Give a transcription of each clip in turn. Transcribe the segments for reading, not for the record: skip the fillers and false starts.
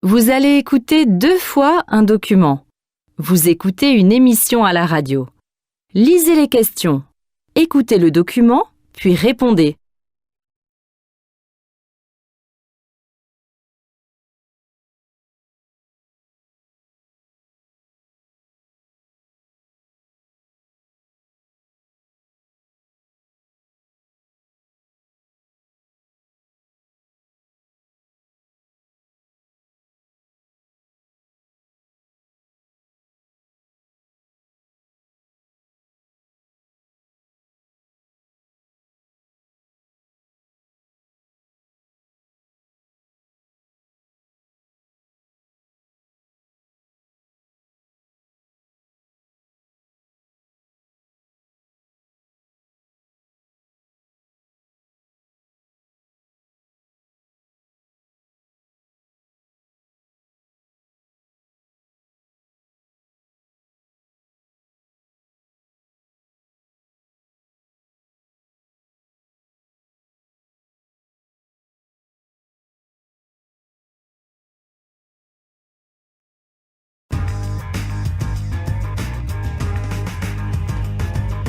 Vous allez écouter 2 fois un document. Vous écoutez une émission à la radio. Lisez les questions. Écoutez le document, puis répondez.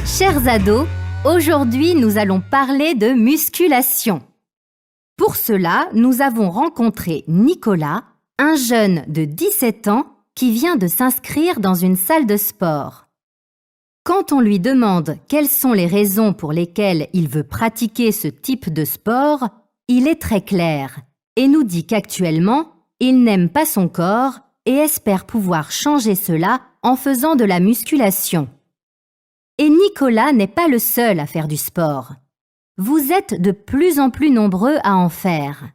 Chers ados, aujourd'hui nous allons parler de musculation. Pour cela, nous avons rencontré Nicolas, un jeune de 17 ans qui vient de s'inscrire dans une salle de sport. Quand on lui demande quelles sont les raisons pour lesquelles il veut pratiquer ce type de sport, il est très clair et nous dit qu'actuellement, il n'aime pas son corps et espère pouvoir changer cela en faisant de la musculation. Et Nicolas n'est pas le seul à faire du sport. Vous êtes de plus en plus nombreux à en faire.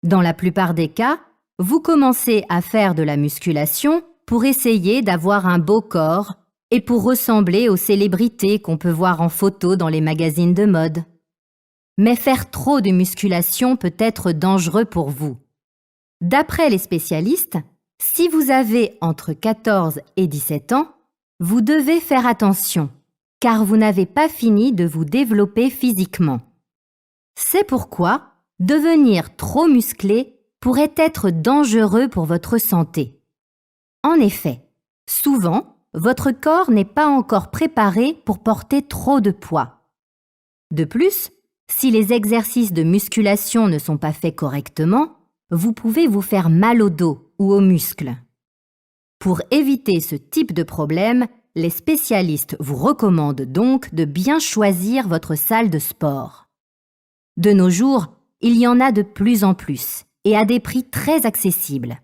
Dans la plupart des cas, vous commencez à faire de la musculation pour essayer d'avoir un beau corps et pour ressembler aux célébrités qu'on peut voir en photo dans les magazines de mode. Mais faire trop de musculation peut être dangereux pour vous. D'après les spécialistes, si vous avez entre 14 et 17 ans, vous devez faire attention, car vous n'avez pas fini de vous développer physiquement. C'est pourquoi devenir trop musclé pourrait être dangereux pour votre santé. En effet, souvent, votre corps n'est pas encore préparé pour porter trop de poids. De plus, si les exercices de musculation ne sont pas faits correctement, vous pouvez vous faire mal au dos ou aux muscles. Pour éviter ce type de problème, les spécialistes vous recommandent donc de bien choisir votre salle de sport. De nos jours, il y en a de plus en plus et à des prix très accessibles.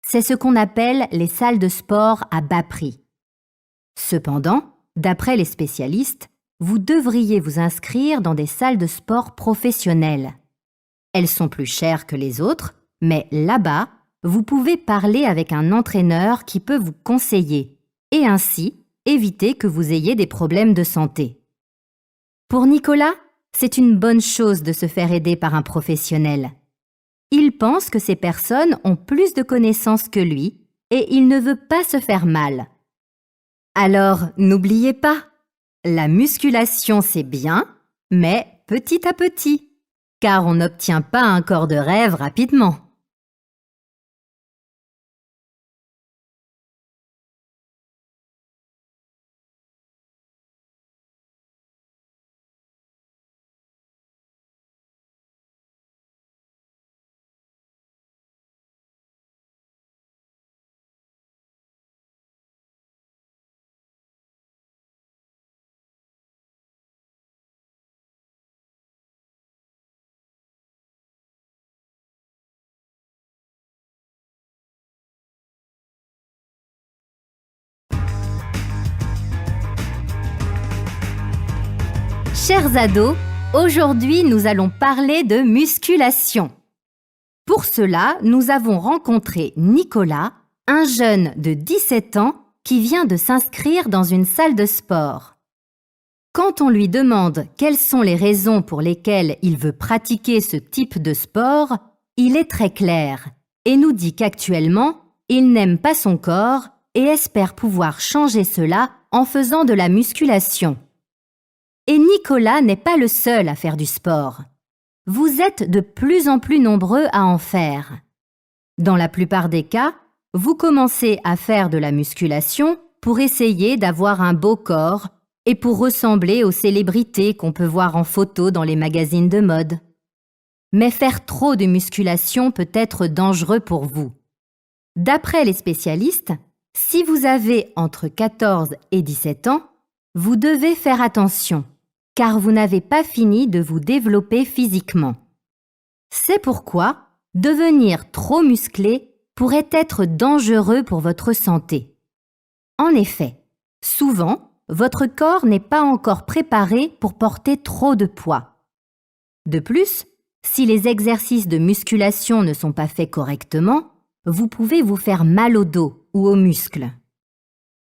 C'est ce qu'on appelle les salles de sport à bas prix. Cependant, d'après les spécialistes, vous devriez vous inscrire dans des salles de sport professionnelles. Elles sont plus chères que les autres, mais là-bas, vous pouvez parler avec un entraîneur qui peut vous conseiller et ainsi éviter que vous ayez des problèmes de santé. Pour Nicolas, c'est une bonne chose de se faire aider par un professionnel. Il pense que ces personnes ont plus de connaissances que lui et il ne veut pas se faire mal. Alors, n'oubliez pas, la musculation c'est bien, mais petit à petit, car on n'obtient pas un corps de rêve rapidement. Chers ados, aujourd'hui nous allons parler de musculation. Pour cela, nous avons rencontré Nicolas, un jeune de 17 ans qui vient de s'inscrire dans une salle de sport. Quand on lui demande quelles sont les raisons pour lesquelles il veut pratiquer ce type de sport, il est très clair et nous dit qu'actuellement, il n'aime pas son corps et espère pouvoir changer cela en faisant de la musculation. Et Nicolas n'est pas le seul à faire du sport. Vous êtes de plus en plus nombreux à en faire. Dans la plupart des cas, vous commencez à faire de la musculation pour essayer d'avoir un beau corps et pour ressembler aux célébrités qu'on peut voir en photo dans les magazines de mode. Mais faire trop de musculation peut être dangereux pour vous. D'après les spécialistes, si vous avez entre 14 et 17 ans, vous devez faire attention, car vous n'avez pas fini de vous développer physiquement. C'est pourquoi devenir trop musclé pourrait être dangereux pour votre santé. En effet, souvent, votre corps n'est pas encore préparé pour porter trop de poids. De plus, si les exercices de musculation ne sont pas faits correctement, vous pouvez vous faire mal au dos ou aux muscles.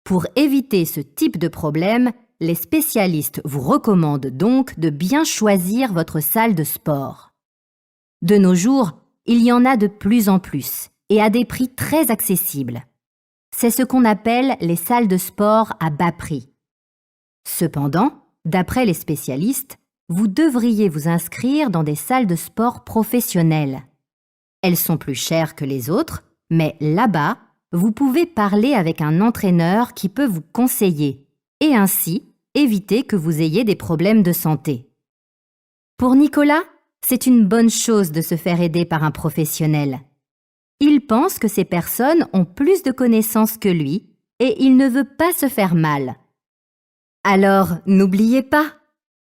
Pour éviter ce type de problème, les spécialistes vous recommandent donc de bien choisir votre salle de sport. De nos jours, il y en a de plus en plus et à des prix très accessibles. C'est ce qu'on appelle les salles de sport à bas prix. Cependant, d'après les spécialistes, vous devriez vous inscrire dans des salles de sport professionnelles. Elles sont plus chères que les autres, mais là-bas, vous pouvez parler avec un entraîneur qui peut vous conseiller et ainsi éviter que vous ayez des problèmes de santé. Pour Nicolas, c'est une bonne chose de se faire aider par un professionnel. Il pense que ces personnes ont plus de connaissances que lui et il ne veut pas se faire mal. Alors, n'oubliez pas,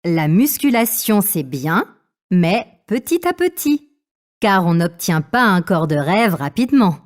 la musculation c'est bien, mais petit à petit, car on n'obtient pas un corps de rêve rapidement.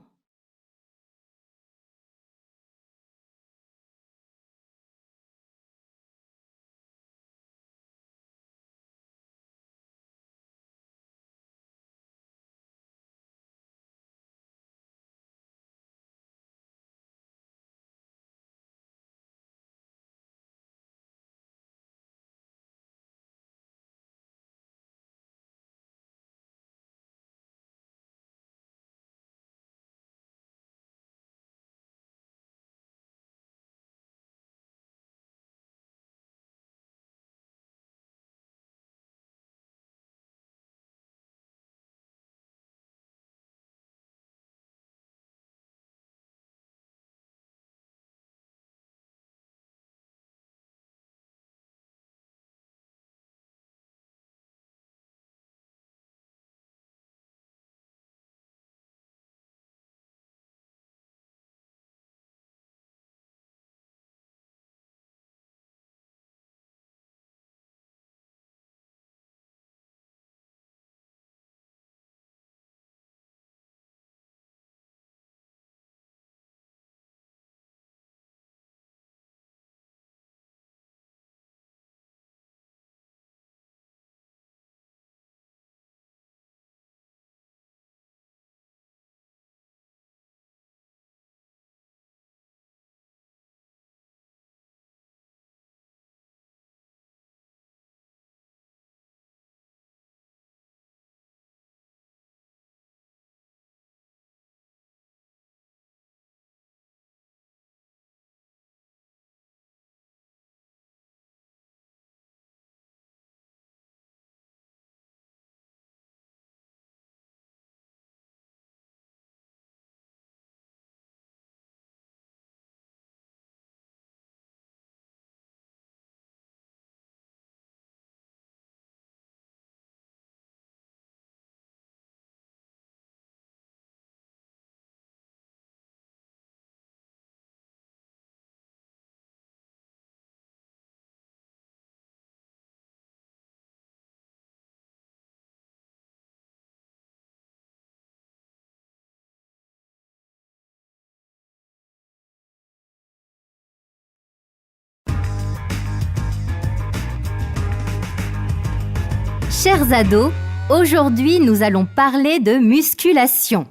Chers ados, aujourd'hui nous allons parler de musculation.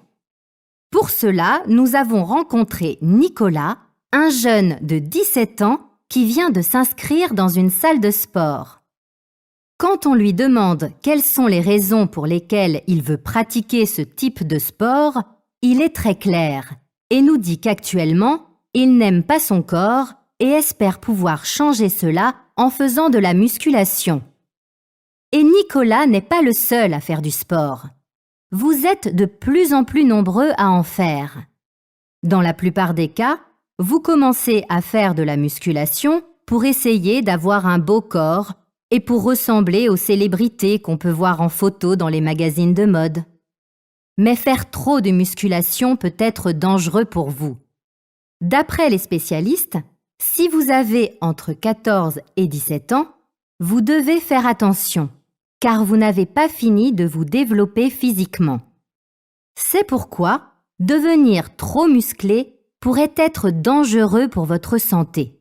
Pour cela, nous avons rencontré Nicolas, un jeune de 17 ans qui vient de s'inscrire dans une salle de sport. Quand on lui demande quelles sont les raisons pour lesquelles il veut pratiquer ce type de sport, il est très clair et nous dit qu'actuellement, il n'aime pas son corps et espère pouvoir changer cela en faisant de la musculation. Et Nicolas n'est pas le seul à faire du sport. vous êtes de plus en plus nombreux à en faire. Dans la plupart des cas, vous commencez à faire de la musculation pour essayer d'avoir un beau corps et pour ressembler aux célébrités qu'on peut voir en photo dans les magazines de mode. Mais faire trop de musculation peut être dangereux pour vous. D'après les spécialistes, si vous avez entre 14 et 17 ans, vous devez faire attention, car vous n'avez pas fini de vous développer physiquement. C'est pourquoi devenir trop musclé pourrait être dangereux pour votre santé.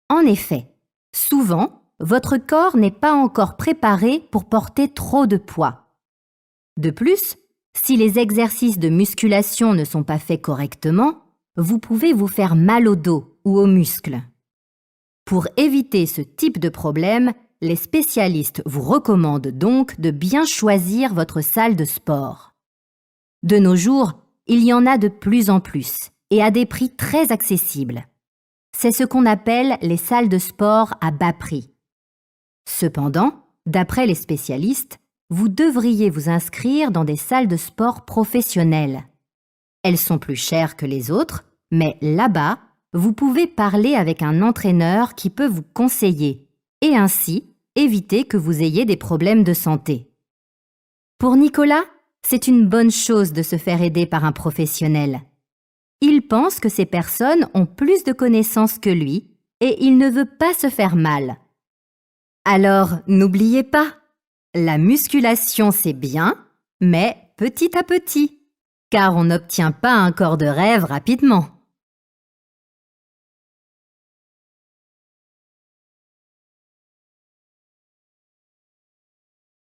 En effet, souvent, votre corps n'est pas encore préparé pour porter trop de poids. De plus, si les exercices de musculation ne sont pas faits correctement, vous pouvez vous faire mal au dos ou aux muscles. Pour éviter ce type de problème, les spécialistes vous recommandent donc de bien choisir votre salle de sport. De nos jours, il y en a de plus en plus et à des prix très accessibles. C'est ce qu'on appelle les salles de sport à bas prix. Cependant, d'après les spécialistes, vous devriez vous inscrire dans des salles de sport professionnelles. Elles sont plus chères que les autres, mais là-bas, vous pouvez parler avec un entraîneur qui peut vous conseiller et ainsi éviter que vous ayez des problèmes de santé. Pour Nicolas, c'est une bonne chose de se faire aider par un professionnel. Il pense que ces personnes ont plus de connaissances que lui et il ne veut pas se faire mal. Alors, n'oubliez pas, la musculation c'est bien, mais petit à petit, car on n'obtient pas un corps de rêve rapidement.